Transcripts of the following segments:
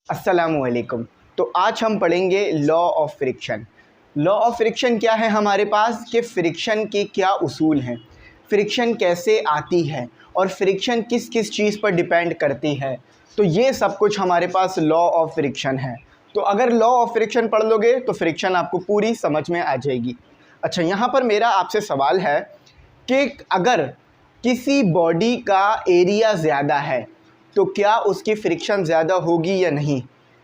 अस्सलामुअलैकुम। तो आज हम पढ़ेंगे law of friction. Law of friction क्या है हमारे पास कि फ्रिक्शन के क्या उसूल हैं, फ्रिक्शन कैसे आती है और फ्रिक्शन किस किस चीज़ पर डिपेंड करती है। तो ये सब कुछ हमारे पास लॉ ऑफ फ्रिक्शन है। तो अगर लॉ ऑफ फ्रिक्शन पढ़ लोगे तो फ्रिक्शन आपको पूरी समझ में आ जाएगी। अच्छा, यहाँ पर मेरा आपसे सवाल है कि अगर किसी बॉडी का एरिया ज़्यादा है तो क्या उसकी फ्रिक्शन ज़्यादा होगी या नहीं।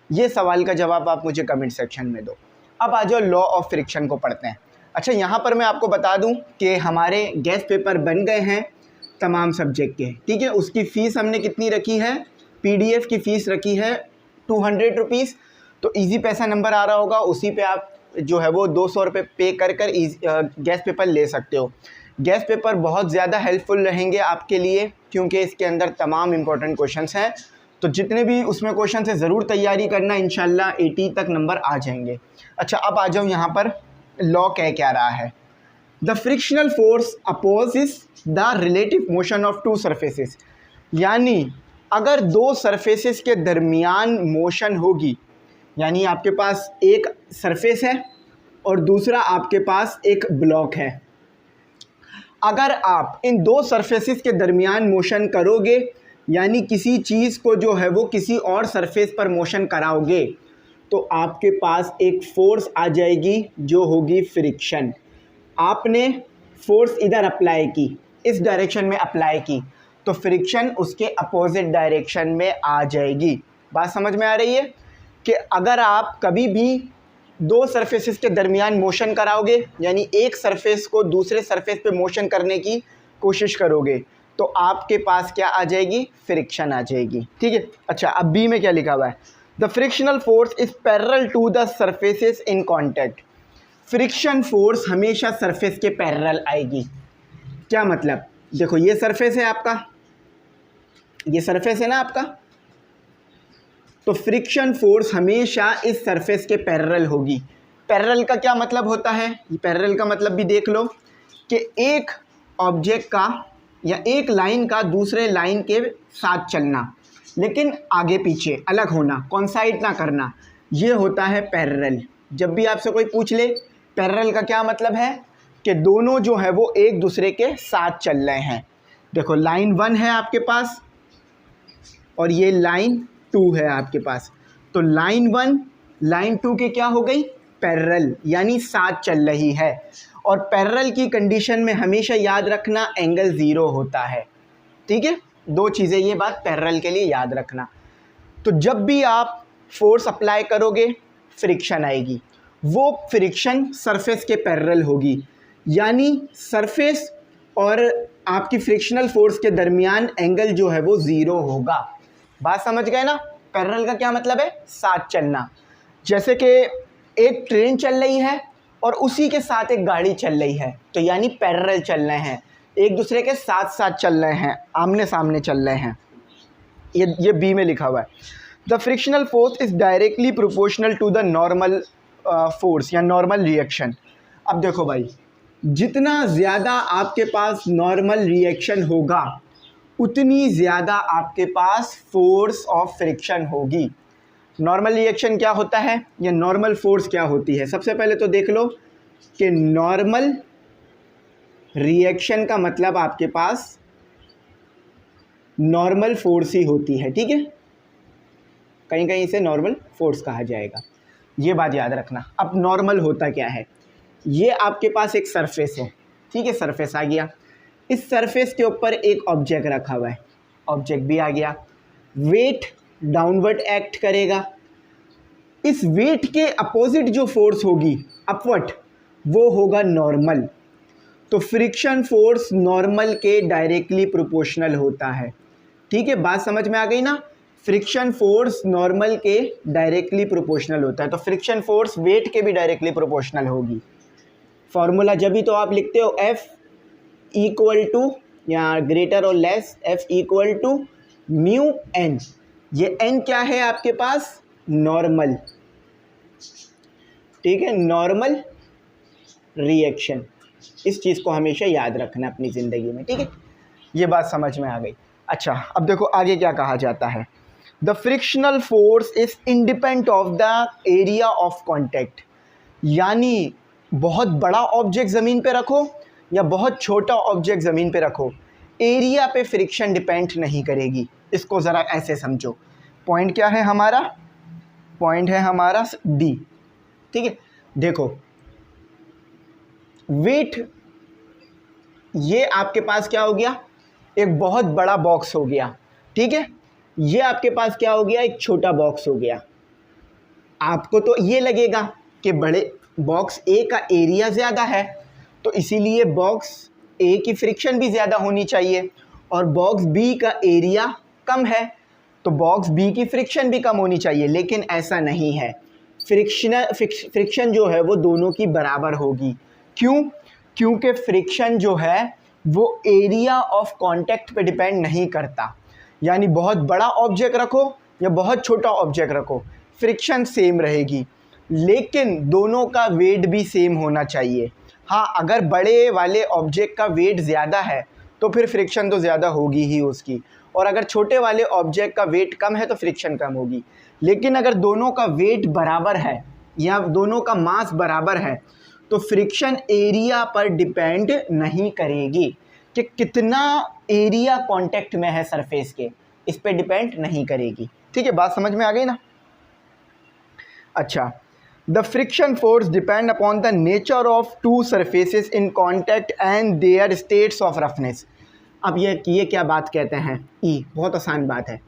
ये सवाल का जवाब आप मुझे कमेंट सेक्शन में दो। अब आ जाओ लॉ ऑफ फ्रिक्शन को पढ़ते हैं। अच्छा, यहाँ पर मैं आपको बता दूँ कि हमारे गेस्ट पेपर बन गए हैं तमाम सब्जेक्ट के, ठीक है। उसकी फ़ीस हमने कितनी रखी है, PDF की फ़ीस रखी है 200 रुपीज़। तो इजी पैसा नंबर आ रहा होगा, उसी पे आप जो है वो 200 रुपये पे कर गेस्ट पेपर ले सकते हो। गेस्ट पेपर बहुत ज़्यादा हेल्पफुल रहेंगे आपके लिए क्योंकि इसके अंदर तमाम इम्पोर्टेंट क्वेश्चंस हैं। तो जितने भी उसमें क्वेश्चन है ज़रूर तैयारी करना, इंशाल्लाह 80 तक नंबर आ जाएंगे। अच्छा, अब आ जाओ यहाँ पर लॉ कह क्या रहा है। The frictional force opposes the relative motion of two surfaces. यानी अगर दो सरफेसेस के दरमियान मोशन होगी, यानी आपके पास एक सरफेस है और दूसरा आपके पास एक ब्लॉक है। अगर आप इन दो सरफेसेस के दरमियान मोशन करोगे, यानी किसी चीज़ को जो है वो किसी और सरफेस पर मोशन कराओगे, तो आपके पास एक फ़ोर्स आ जाएगी जो होगी फ्रिक्शन। आपने फोर्स इधर अप्लाई की, इस डायरेक्शन में अप्लाई की, तो फ्रिक्शन उसके अपोजिट डायरेक्शन में आ जाएगी। बात समझ में आ रही है कि अगर आप कभी भी दो सरफेसेस के दरमियान मोशन कराओगे, यानी एक सरफेस को दूसरे सरफेस पे मोशन करने की कोशिश करोगे, तो आपके पास क्या आ जाएगी, फ्रिक्शन आ जाएगी, ठीक है। अच्छा, अब बी में क्या लिखा हुआ है, the frictional force is parallel to the surfaces in contact. Friction force हमेशा सरफेस के पैरेलल आएगी। क्या मतलब, देखो ये सरफेस है आपका, ये सरफेस है ना आपका, तो फ्रिक्शन फोर्स हमेशा इस सरफेस के पैरेलल होगी। पैरेलल का क्या मतलब होता है, पैरेलल का मतलब भी देख लो कि एक ऑब्जेक्ट का या एक लाइन का दूसरे लाइन के साथ चलना, लेकिन आगे पीछे अलग होना, कोइंसाइड ना करना, ये होता है पैरेलल। जब भी आपसे कोई पूछ ले पैरेलल का क्या मतलब है, कि दोनों जो है वो एक दूसरे के साथ चल रहे हैं। देखो लाइन 1 है आपके पास और ये लाइन 2 है आपके पास, तो लाइन 1 लाइन 2 के क्या हो गई, पैरेलल, यानी साथ चल रही है। और पैरेलल की कंडीशन में हमेशा याद रखना एंगल 0 होता है, ठीक है। दो चीज़ें, ये बात पैरेलल के लिए याद रखना। तो जब भी आप फोर्स अप्लाई करोगे फ्रिक्शन आएगी, वो फ्रिक्शन सरफेस के पैरेलल होगी, यानी सरफेस और आपकी फ्रिक्शनल फोर्स के दरमियान एंगल जो है वो 0 होगा। बात समझ गए ना। पैरेलल का क्या मतलब है, साथ चलना। जैसे कि एक ट्रेन चल रही है और उसी के साथ एक गाड़ी चल रही है, तो यानी पैरेलल चल रहे हैं, एक दूसरे के साथ साथ चल रहे हैं, आमने सामने चल रहे हैं। ये बी में लिखा हुआ है, the frictional force is directly proportional to the normal force या नॉर्मल रिएक्शन। अब देखो भाई, जितना ज़्यादा आपके पास नॉर्मल रिएक्शन होगा उतनी ज़्यादा आपके पास फोर्स ऑफ फ्रिक्शन होगी। नॉर्मल रिएक्शन क्या होता है या नॉर्मल फोर्स क्या होती है, सबसे पहले तो देख लो कि नॉर्मल रिएक्शन का मतलब आपके पास नॉर्मल फोर्स ही होती है, ठीक है। कहीं कहीं इसे नॉर्मल फोर्स कहा जाएगा, ये बात याद रखना। अब नॉर्मल होता क्या है, ये आपके पास एक सरफेस है, ठीक है, सरफेस आ गया, इस सरफेस के ऊपर एक ऑब्जेक्ट रखा हुआ है, ऑब्जेक्ट भी आ गया, वेट डाउनवर्ड एक्ट करेगा, इस वेट के अपोजिट जो फोर्स होगी अपवर्ड, वो होगा नॉर्मल। तो फ्रिक्शन फोर्स नॉर्मल के डायरेक्टली प्रोपोर्शनल होता है, ठीक है। बात समझ में आ गई ना, फ्रिक्शन फोर्स नॉर्मल के डायरेक्टली प्रोपोर्शनल होता है, तो फ्रिक्शन फोर्स वेट के भी डायरेक्टली प्रोपोर्शनल होगी। फॉर्मूला जब भी तो आप लिखते हो F इक्वल टू या ग्रेटर और less, F equal to mu N. ये n क्या है आपके पास, नॉर्मल, ठीक है, नॉर्मल रिएक्शन। इस चीज़ को हमेशा याद रखना अपनी ज़िंदगी में, ठीक है। ये बात समझ में आ गई। अच्छा, अब देखो आगे क्या कहा जाता है, the frictional force is independent of the area of contact. यानी बहुत बड़ा ऑब्जेक्ट ज़मीन पे रखो या बहुत छोटा ऑब्जेक्ट ज़मीन पे रखो, एरिया पे फ्रिक्शन डिपेंड नहीं करेगी। इसको ज़रा ऐसे समझो। पॉइंट क्या है हमारा? पॉइंट है हमारा डी। ठीक है, देखो वेट, ये आपके पास क्या हो गया? एक बहुत बड़ा बॉक्स हो गया। ठीक है, ये आपके पास क्या हो गया? एक छोटा बॉक्स हो गया। आपको तो ये लगेगा कि बड़े बॉक्स ए का एरिया ज़्यादा है, तो इसीलिए बॉक्स ए की फ्रिक्शन भी ज़्यादा होनी चाहिए, और बॉक्स बी का एरिया कम है तो बॉक्स बी की फ्रिक्शन भी कम होनी चाहिए। लेकिन ऐसा नहीं है, फ्रिक्शन जो है वो दोनों की बराबर होगी। क्यों? क्योंकि फ्रिक्शन जो है वो एरिया ऑफ कांटेक्ट पे डिपेंड नहीं करता। यानी बहुत बड़ा ऑब्जेक्ट रखो या बहुत छोटा ऑब्जेक्ट रखो, फ्रिक्शन सेम रहेगी, लेकिन दोनों का वेट भी सेम होना चाहिए। हाँ, अगर बड़े वाले ऑब्जेक्ट का वेट ज़्यादा है तो फिर फ्रिक्शन तो ज़्यादा होगी ही उसकी, और अगर छोटे वाले ऑब्जेक्ट का वेट कम है तो फ्रिक्शन कम होगी। लेकिन अगर दोनों का वेट बराबर है या दोनों का मास बराबर है तो फ्रिक्शन एरिया पर डिपेंड नहीं करेगी कि कितना एरिया कांटेक्ट में है सरफेस के, इस पे डिपेंड नहीं करेगी। ठीक है, बात समझ में आ गई ना? अच्छा, the friction force depend upon the nature of two surfaces in contact and their states of roughness. अब ये क्या बात कहते हैं? बहुत आसान बात है।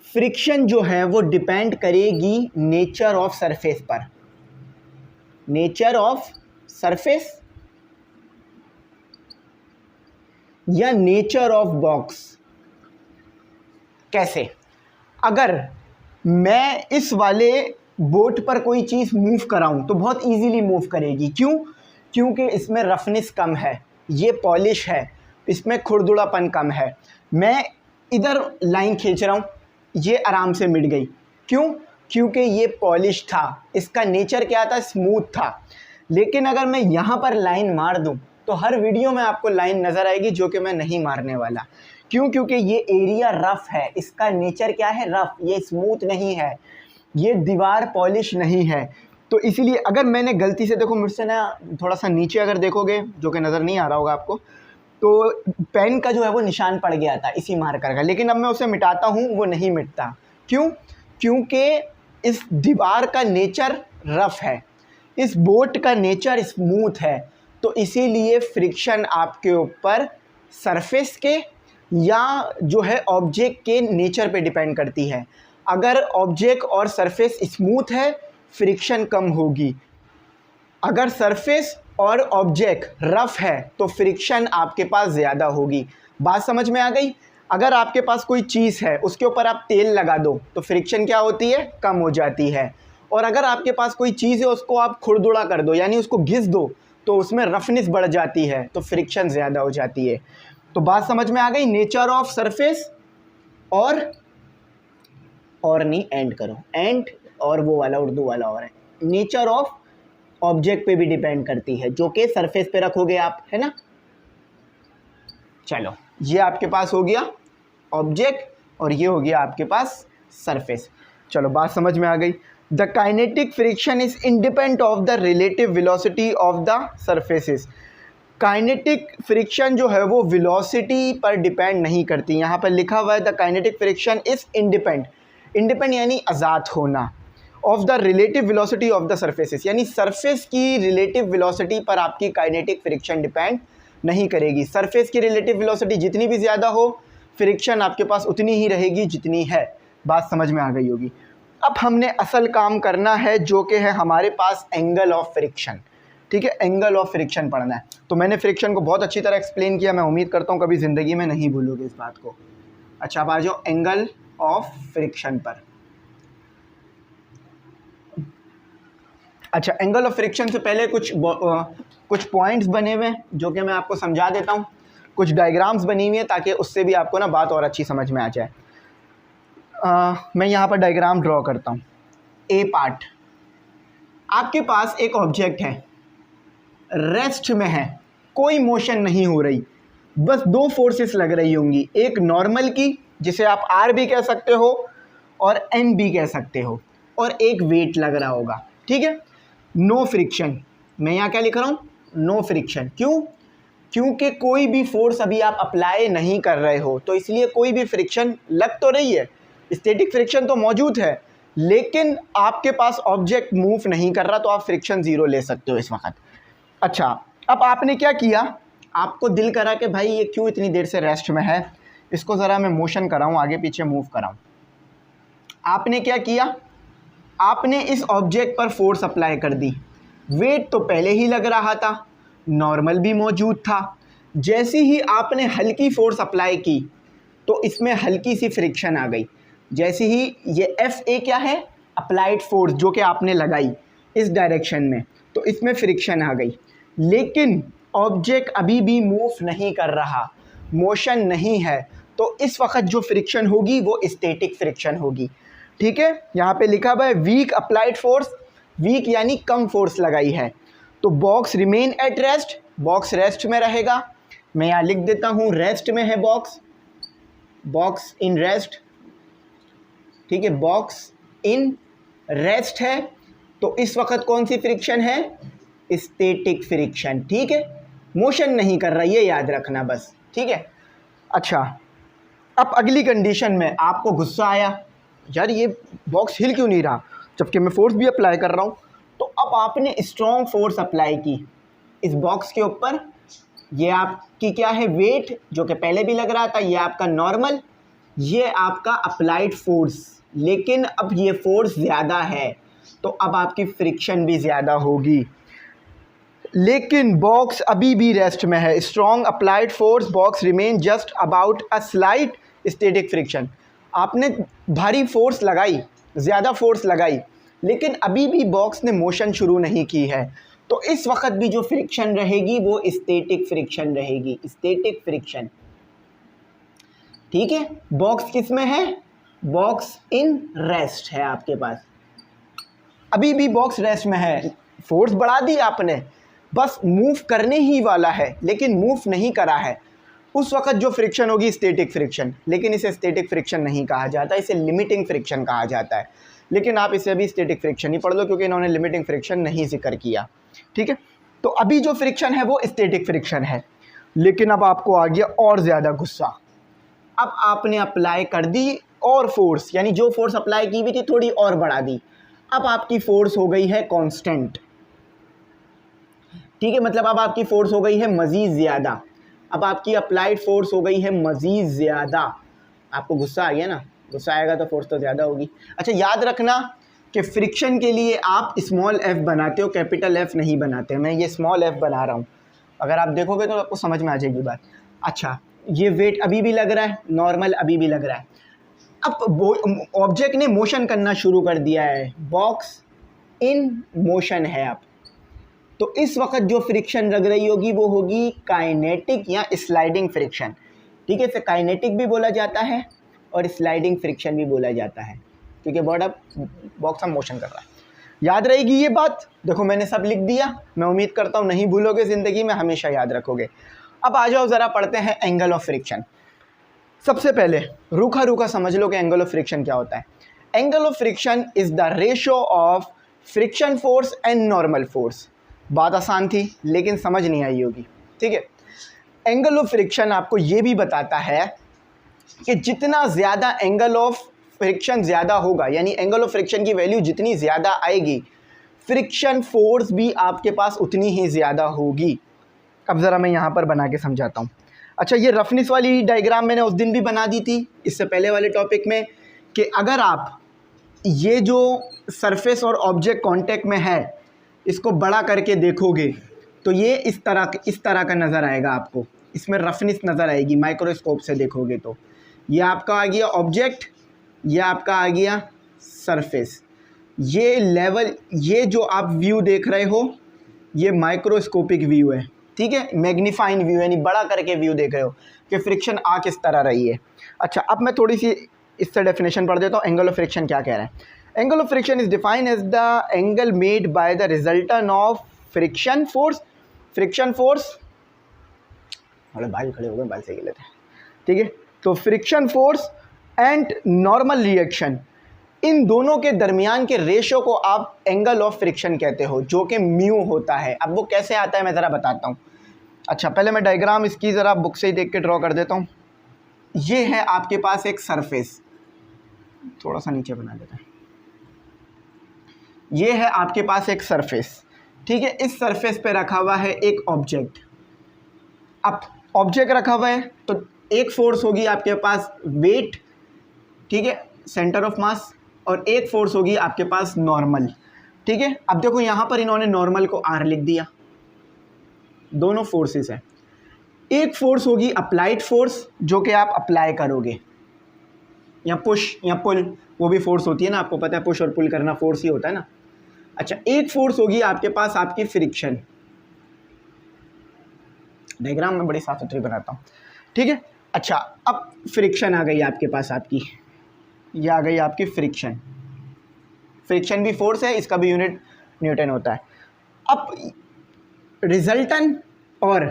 फ्रिक्शन जो है वो डिपेंड करेगी नेचर ऑफ सरफेस पर। नेचर ऑफ सरफेस या नेचर ऑफ बॉक्स। कैसे? अगर मैं इस वाले बोट पर कोई चीज़ मूव कराऊं तो बहुत इजीली मूव करेगी। क्यों? क्योंकि इसमें रफनेस कम है, ये पॉलिश है, इसमें खुरदुड़ापन कम है। मैं इधर लाइन खींच रहा हूँ, ये आराम से मिट गई। क्यों? क्योंकि ये पॉलिश था, इसका नेचर क्या था? स्मूथ था। लेकिन अगर मैं यहाँ पर लाइन मार दूँ तो हर वीडियो में आपको लाइन नज़र आएगी जो कि मैं नहीं मारने वाला। क्यों? क्योंकि ये एरिया रफ़ है, इसका नेचर क्या है? रफ़, ये स्मूथ नहीं है, ये दीवार पॉलिश नहीं है। तो इसीलिए अगर मैंने गलती से, देखो मुझसे ना थोड़ा सा नीचे अगर देखोगे, जो कि नज़र नहीं आ रहा होगा आपको, तो पेन का जो है वो निशान पड़ गया था इसी मार्कर का, लेकिन अब मैं उसे मिटाता हूँ वो नहीं मिटता। क्यों? क्योंकि इस दीवार का नेचर रफ़ है, इस बोट का नेचर स्मूथ है, तो इसीलिए फ्रिक्शन आपके ऊपर सरफेस के या जो है ऑब्जेक्ट के नेचर पे डिपेंड करती है। अगर ऑब्जेक्ट और सरफेस स्मूथ है, फ्रिक्शन कम होगी। अगर सरफेस और ऑब्जेक्ट रफ़ है तो फ्रिक्शन आपके पास ज़्यादा होगी। बात समझ में आ गई? अगर आपके पास कोई चीज़ है, उसके ऊपर आप तेल लगा दो तो फ्रिक्शन क्या होती है? कम हो जाती है। और अगर आपके पास कोई चीज़ है, उसको आप खुरदुड़ा कर दो, यानी उसको घिस दो, तो उसमें रफनेस बढ़ जाती है, तो फ्रिक्शन ज़्यादा हो जाती है। तो बात समझ में आ गई? नेचर ऑफ सरफेस और नहीं, एंड करो, एंड और वो वाला उर्दू वाला और है, नेचर ऑफ ऑब्जेक्ट पे भी डिपेंड करती है, जो कि सरफेस पे रखोगे आप, है ना? चलो, ये आपके पास हो गया ऑब्जेक्ट और ये हो गया आपके पास सरफेस। चलो, बात समझ में आ गई। The kinetic friction is independent of the relative velocity of the surfaces. Kinetic friction जो है वो वेलोसिटी पर डिपेंड नहीं करती। यहाँ पर लिखा हुआ है the kinetic friction is independent यानी आज़ाद होना, of the relative velocity of the surfaces, यानी सरफेस की रिलेटिव वेलोसिटी पर आपकी काइनेटिक फ्रिक्शन डिपेंड नहीं करेगी। सरफेस की रिलेटिव वेलोसिटी जितनी भी ज़्यादा हो, फ्रिक्शन आपके पास उतनी ही रहेगी जितनी है। बात समझ में आ गई होगी। अब हमने असल काम करना है, जो कि है हमारे पास एंगल ऑफ फ्रिक्शन। ठीक है, एंगल ऑफ फ्रिक्शन पढ़ना है। तो मैंने फ्रिक्शन को बहुत अच्छी तरह एक्सप्लेन किया, मैं उम्मीद करता हूँ कभी ज़िंदगी में नहीं भूलोगे इस बात को। अच्छा, अब आ जाओ एंगल ऑफ फ्रिक्शन पर। अच्छा, एंगल ऑफ फ्रिक्शन से पहले कुछ पॉइंट्स बने हुए हैं जो कि मैं आपको समझा देता हूँ। कुछ डायग्राम्स बनी हुई हैं ताकि उससे भी आपको ना बात और अच्छी समझ में आ जाए। मैं यहाँ पर डायग्राम ड्रॉ करता हूँ। ए पार्ट, आपके पास एक ऑब्जेक्ट है, रेस्ट में है, कोई मोशन नहीं हो रही, बस दो फोर्सेस लग रही होंगी, एक नॉर्मल की जिसे आप आर भी कह सकते हो, और एन भी कह सकते हो, और एक वेट लग रहा होगा, ठीक है। नो फ्रिक्शन, मैं यहाँ क्या लिख रहा हूँ, नो फ्रिक्शन। क्यों? क्योंकि कोई भी फोर्स अभी आप अप्लाई नहीं कर रहे हो, तो इसलिए कोई भी फ्रिक्शन लग तो रही है, स्टैटिक फ्रिक्शन तो मौजूद है, लेकिन आपके पास ऑब्जेक्ट मूव नहीं कर रहा, तो आप फ्रिक्शन ज़ीरो ले सकते हो इस वक्त। अच्छा, अब आपने क्या किया, आपको दिल करा कि भाई ये क्यों इतनी देर से रेस्ट में है, इसको ज़रा मैं मोशन कराऊँ, आगे पीछे मूव कराऊँ। आपने क्या किया, आपने इस ऑब्जेक्ट पर फोर्स अप्लाई कर दी। वेट तो पहले ही लग रहा था, नॉर्मल भी मौजूद था। जैसे ही आपने हल्की फोर्स अप्लाई की तो इसमें हल्की सी फ्रिक्शन आ गई। जैसे ही ये एफ ए क्या है, अप्लाइड फोर्स जो कि आपने लगाई इस डायरेक्शन में, तो इसमें फ्रिक्शन आ गई। लेकिन ऑब्जेक्ट अभी भी मूव नहीं कर रहा, मोशन नहीं है, तो इस वक्त जो फ्रिक्शन होगी वो स्टैटिक फ्रिक्शन होगी, ठीक है। यहाँ पे लिखा हुआ है वीक अप्लाइड फोर्स, वीक यानी कम फोर्स लगाई है, तो box remain at rest, box rest में रहेगा। मैं यहाँ लिख देता हूँ रेस्ट में है बॉक्स, बॉक्स इन रेस्ट, ठीक है, बॉक्स इन रेस्ट है। तो इस वक्त कौन सी फ्रिक्शन है, स्टैटिक फ्रिक्शन, ठीक है। मोशन नहीं कर रहा, ये याद रखना बस, ठीक है। अच्छा, अब अगली कंडीशन में आपको गुस्सा आया, यार ये बॉक्स हिल क्यों नहीं रहा, जबकि मैं फोर्स भी अप्लाई कर रहा हूँ। तो अब आपने स्ट्रॉन्ग फोर्स अप्लाई की इस बॉक्स के ऊपर। ये आपकी क्या है, वेट, जो कि पहले भी लग रहा था, ये आपका नॉर्मल, ये आपका अप्लाइड फोर्स। लेकिन अब ये फोर्स ज़्यादा है, तो अब आपकी फ्रिक्शन भी ज़्यादा होगी। लेकिन बॉक्स अभी भी रेस्ट में है, strong applied force, box remain just about a slight static friction. आपने भारी फोर्स लगाई, ज़्यादा फोर्स लगाई, लेकिन अभी भी बॉक्स ने मोशन शुरू नहीं की है, तो इस वक्त भी जो फ्रिक्शन रहेगी वो स्टैटिक फ्रिक्शन रहेगी, स्टैटिक फ्रिक्शन, ठीक है। बॉक्स किस में है, बॉक्स इन रेस्ट है आपके पास, अभी भी बॉक्स रेस्ट में है, फोर्स बढ़ा दी आपने, बस मूव करने ही वाला है लेकिन मूव नहीं करा है। उस वक्त जो फ्रिक्शन होगी स्टैटिक फ्रिक्शन, लेकिन इसे स्टैटिक फ्रिक्शन नहीं कहा जाता, इसे लिमिटिंग फ्रिक्शन कहा जाता है। लेकिन आप इसे अभी स्टैटिक फ्रिक्शन ही पढ़ लो, क्योंकि इन्होंने लिमिटिंग फ्रिक्शन नहीं जिक्र किया, ठीक है। तो अभी जो फ्रिक्शन है वो स्टैटिक फ्रिक्शन है, लेकिन अब आपको आ गया और ज़्यादा गुस्सा। अब आपने अप्लाई कर दी और फोर्स, यानी जो फोर्स अप्लाई की हुई थी थोड़ी और बढ़ा दी। अब आपकी फोर्स हो गई है कांस्टेंट, ठीक है, मतलब अब आपकी फोर्स हो गई है मज़ीद ज़्यादा, अब आपकी अप्लाइड फोर्स हो गई है मज़ीद ज़्यादा। आपको गुस्सा आ गया ना, गुस्सा आएगा तो फोर्स तो ज़्यादा होगी। अच्छा, याद रखना कि फ्रिक्शन के लिए आप स्मॉल एफ बनाते हो, कैपिटल एफ नहीं बनाते। मैं ये स्मॉल एफ बना रहा हूँ, अगर आप देखोगे तो आपको समझ में आ जाएगी बात। अच्छा, ये वेट अभी भी लग रहा है, नॉर्मल अभी भी लग रहा है। अब ऑब्जेक्ट ने मोशन करना शुरू कर दिया है, बॉक्स इन मोशन है अब, तो इस वक्त जो फ्रिक्शन लग रही होगी वो होगी काइनेटिक या स्लाइडिंग फ्रिक्शन, ठीक है। इसे काइनेटिक भी बोला जाता है और स्लाइडिंग फ्रिक्शन भी बोला जाता है, क्योंकि बॉक्स हम मोशन कर रहा है। याद रहेगी ये बात, देखो मैंने सब लिख दिया, मैं उम्मीद करता हूँ नहीं भूलोगे, ज़िंदगी में हमेशा याद रखोगे। अब आ जाओ ज़रा पढ़ते हैं एंगल ऑफ फ्रिक्शन। सबसे पहले रूखा रूखा समझ लो कि एंगल ऑफ फ्रिक्शन क्या होता है। Angle of friction is the ratio of friction force and normal force. बात आसान थी लेकिन समझ नहीं आई होगी, ठीक है। एंगल ऑफ फ्रिक्शन आपको ये भी बताता है कि जितना ज़्यादा एंगल ऑफ फ्रिक्शन ज़्यादा होगा, यानी एंगल ऑफ फ्रिक्शन की वैल्यू जितनी ज़्यादा आएगी, फ्रिक्शन फोर्स भी आपके पास उतनी ही ज़्यादा होगी। अब ज़रा मैं यहाँ पर बना के समझाता हूँ। अच्छा, ये रफनेस वाली डायग्राम मैंने उस दिन भी बना दी थी इससे पहले वाले टॉपिक में, कि अगर आप ये जो सरफेस और ऑब्जेक्ट कांटेक्ट में है इसको बड़ा करके देखोगे तो ये इस तरह का नज़र आएगा आपको, इसमें रफनेस नज़र आएगी माइक्रोस्कोप से देखोगे तो। ये आपका आ गया ऑब्जेक्ट, ये आपका आ गया सरफेस, ये लेवल, ये जो आप व्यू देख रहे हो ये माइक्रोस्कोपिक व्यू है, ठीक है, मैग्नीफाइंग व्यू यानी बड़ा करके व्यू देख रहे हो कि फ्रिक्शन आ किस तरह रही है। अच्छा, अब मैं थोड़ी सी इससे डेफिनेशन पढ़ देता हूँ, एंगल ऑफ फ्रिक्शन क्या कह रहा है। Angle of friction is defined as the angle made by the resultant of friction force. Friction force, अरे बाल खड़े हो गए, बाल से गिले थे, ठीक है। तो friction force and normal reaction in दोनों के दरमियान के रेशो को आप एंगल ऑफ फ्रिक्शन कहते हो, जो कि म्यू होता है। अब वो कैसे आता है मैं ज़रा बताता हूँ। अच्छा, पहले मैं डायग्राम इसकी ज़रा बुक से ही देख के ड्रॉ कर देता हूँ। ये है आपके पास एक सरफेस, थोड़ा सा नीचे बना देता है। ये है आपके पास एक सरफेस, ठीक है। इस सरफेस पे रखा हुआ है एक ऑब्जेक्ट। अब ऑब्जेक्ट रखा हुआ है तो एक फोर्स होगी आपके पास वेट, ठीक है, सेंटर ऑफ मास, और एक फोर्स होगी आपके पास नॉर्मल, ठीक है। अब देखो यहाँ पर इन्होंने नॉर्मल को आर लिख दिया, दोनों फोर्सेस हैं। एक फोर्स होगी अप्लाइड फोर्स, जो कि आप अप्लाई करोगे, या पुश या पुल, वो भी फोर्स होती है ना, आपको पता है पुश और पुल करना फोर्स ही होता है ना। अच्छा, एक फोर्स होगी आपके पास आपकी फ्रिक्शन। डायग्राम में बड़ी साफ सुथरी बनाता हूँ, ठीक है। अच्छा, अब फ्रिक्शन आ गई आपके पास, आपकी ये आ गई आपकी फ्रिक्शन। फ्रिक्शन भी फोर्स है, इसका भी यूनिट न्यूटन होता है। अब रिजल्टेंट और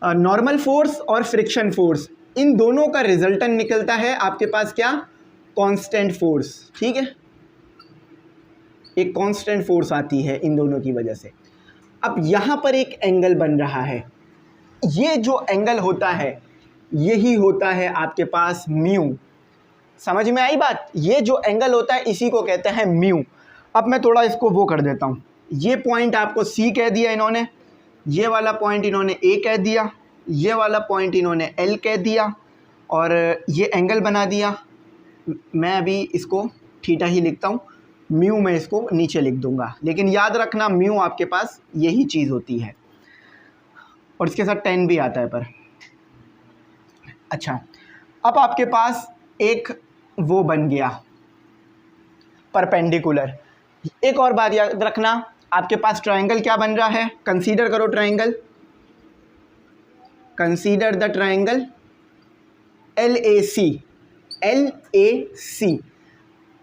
नॉर्मल फोर्स और फ्रिक्शन फोर्स, इन दोनों का रिजल्टेंट निकलता है आपके पास क्या, कांस्टेंट फोर्स, ठीक है। एक कांस्टेंट फोर्स आती है इन दोनों की वजह से। अब यहाँ पर एक एंगल बन रहा है, ये जो एंगल होता है यही होता है आपके पास म्यू। समझ में आई बात? ये जो एंगल होता है इसी को कहते हैं म्यू। अब मैं थोड़ा इसको वो कर देता हूँ। ये पॉइंट आपको सी कह दिया इन्होंने, ये वाला पॉइंट इन्होंने ए कह दिया, ये वाला पॉइंट इन्होंने एल कह दिया, और ये एंगल बना दिया। मैं अभी इसको थीटा ही लिखता हूँ, म्यू में इसको नीचे लिख दूंगा, लेकिन याद रखना म्यू आपके पास यही चीज़ होती है, और इसके साथ टेन भी आता है पर। अच्छा, अब आपके पास एक वो बन गया परपेंडिकुलर। एक और बात याद रखना, आपके पास ट्रायंगल क्या बन रहा है, कंसीडर करो triangle, consider the triangle LAC।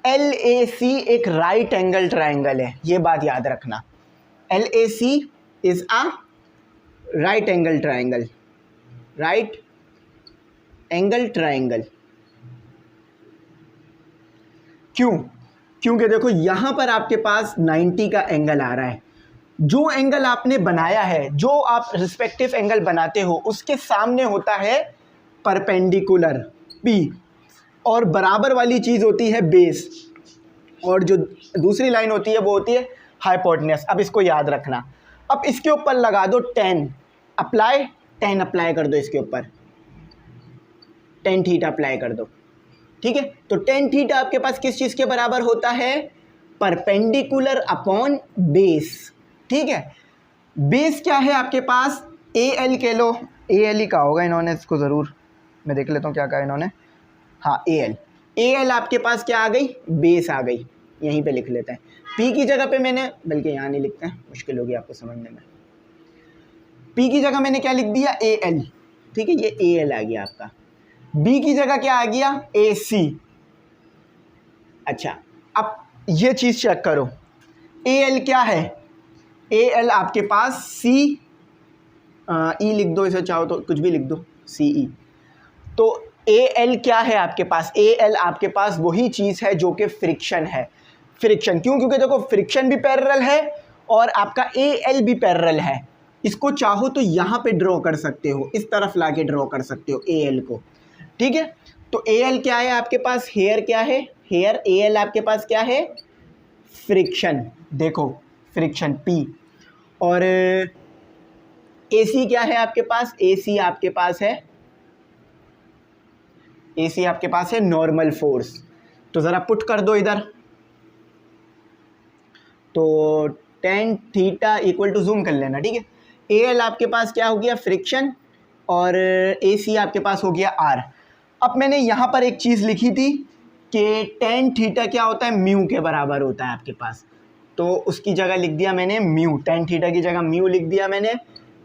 LAC एक राइट एंगल ट्रायंगल है, ये बात याद रखना। LAC is a right angle triangle, right angle triangle. क्यों? क्योंकि देखो यहाँ पर आपके पास 90 का एंगल आ रहा है। जो एंगल आपने बनाया है, जो आप रिस्पेक्टिव एंगल बनाते हो, उसके सामने होता है परपेंडिकुलर P, और बराबर वाली चीज़ होती है बेस, और जो दूसरी लाइन होती है वो होती है हाइपोटेन्यूस। अब इसको याद रखना। अब इसके ऊपर लगा दो 10 अप्लाई कर दो, इसके ऊपर tan थीटा अप्लाई कर दो, ठीक है। तो tan थीटा आपके पास किस चीज़ के बराबर होता है, परपेंडिकुलर अपॉन बेस, ठीक है। बेस क्या है आपके पास, AL के लो, AL ही कहा होगा इन्होंने इसको, ज़रूर मैं देख लेता हूँ क्या कहा इन्होंने। हाँ, AL आपके पास क्या आ गई, बेस आ गई, यहीं पे लिख लेते हैं। P की जगह पे मैंने, बल्कि यहाँ नहीं लिखते हैं, मुश्किल होगी आपको समझने में। P की जगह मैंने क्या लिख दिया, AL, ठीक है, ये AL आ गया आपका। B की जगह क्या आ गया, AC। अच्छा, अब ये चीज़ चेक करो, AL क्या है, AL आपके पास E लिख दो, इसे चाहो तो कुछ भी लिख दो, CE। तो AL क्या है आपके पास, AL आपके पास वही चीज़ है जो कि फ्रिक्शन है। फ्रिक्शन क्यों, क्योंकि देखो फ्रिक्शन भी पैरेलल है और आपका AL भी पैरेलल है। इसको चाहो तो यहाँ पे ड्रॉ कर सकते हो, इस तरफ लाके ड्रॉ कर सकते हो AL को, ठीक है। तो AL क्या है आपके पास, हेयर क्या है, हेयर AL आपके पास क्या है, फ्रिक्शन, देखो फ्रिक्शन P। और AC क्या है आपके पास, AC आपके पास है, AC आपके पास है नॉर्मल फोर्स। तो ज़रा पुट कर दो इधर, तो tan theta equal to, zoom कर लेना, ठीक है। AL आपके पास क्या हो गया, फ्रिक्शन, और AC आपके पास हो गया R। अब मैंने यहाँ पर एक चीज़ लिखी थी कि tan थीटा क्या होता है, म्यू के बराबर होता है आपके पास, तो उसकी जगह लिख दिया मैंने म्यू, tan थीटा की जगह म्यू लिख दिया मैंने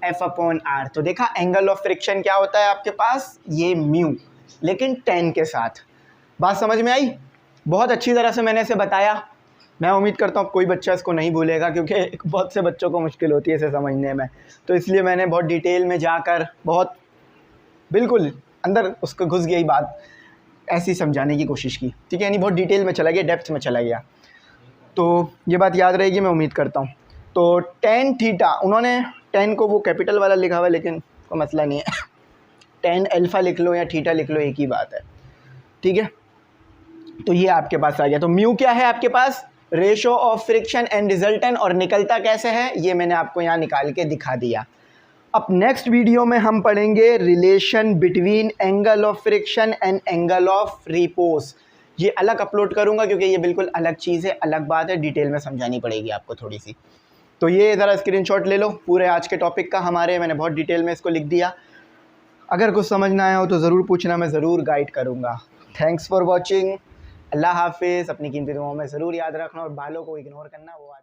F/R। तो देखा एंगल ऑफ फ्रिक्शन क्या होता है आपके पास, ये म्यू, लेकिन tan के साथ। बात समझ में आई? बहुत अच्छी तरह से मैंने इसे बताया। मैं उम्मीद करता हूँ कोई बच्चा इसको नहीं भूलेगा, क्योंकि बहुत से बच्चों को मुश्किल होती है इसे समझने में, तो इसलिए मैंने बहुत डिटेल में जाकर, बहुत बिल्कुल अंदर उसको घुस गई बात। ऐसे ही समझाने की कोशिश की, ठीक है, यानी बहुत डिटेल में चला गया, डेप्थ में चला गया। तो ये बात याद रहेगी, मैं उम्मीद करता हूँ। तो टेन थीटा, उन्होंने टेन को वो कैपिटल वाला लिखा हुआ है, लेकिन कोई मसला नहीं है, टेन अल्फ़ा लिख लो या थीटा लिख लो, एक ही बात है, ठीक है। तो ये आपके पास आ गया। तो म्यू क्या है आपके पास? Ratio of friction and resultant, और निकलता कैसे है ये मैंने आपको यहाँ निकाल के दिखा दिया। अब नेक्स्ट वीडियो में हम पढ़ेंगे relation between angle of friction and angle of repose. ये अलग अपलोड करूँगा क्योंकि ये बिल्कुल अलग चीज़ है, अलग बात है, डिटेल में समझानी पड़ेगी आपको थोड़ी सी। तो ये ज़रा स्क्रीनशॉट ले लो पूरे आज के टॉपिक का हमारे, मैंने बहुत डिटेल में इसको लिख दिया। अगर कुछ समझ ना आया हो तो ज़रूर पूछना, मैं ज़रूर गाइड करूँगा। Thanks for watching. अल्लाह हाफिज़। अपनी कीमती दुआओं में ज़रूर याद रखना और बालों को इग्नोर करना, वो आज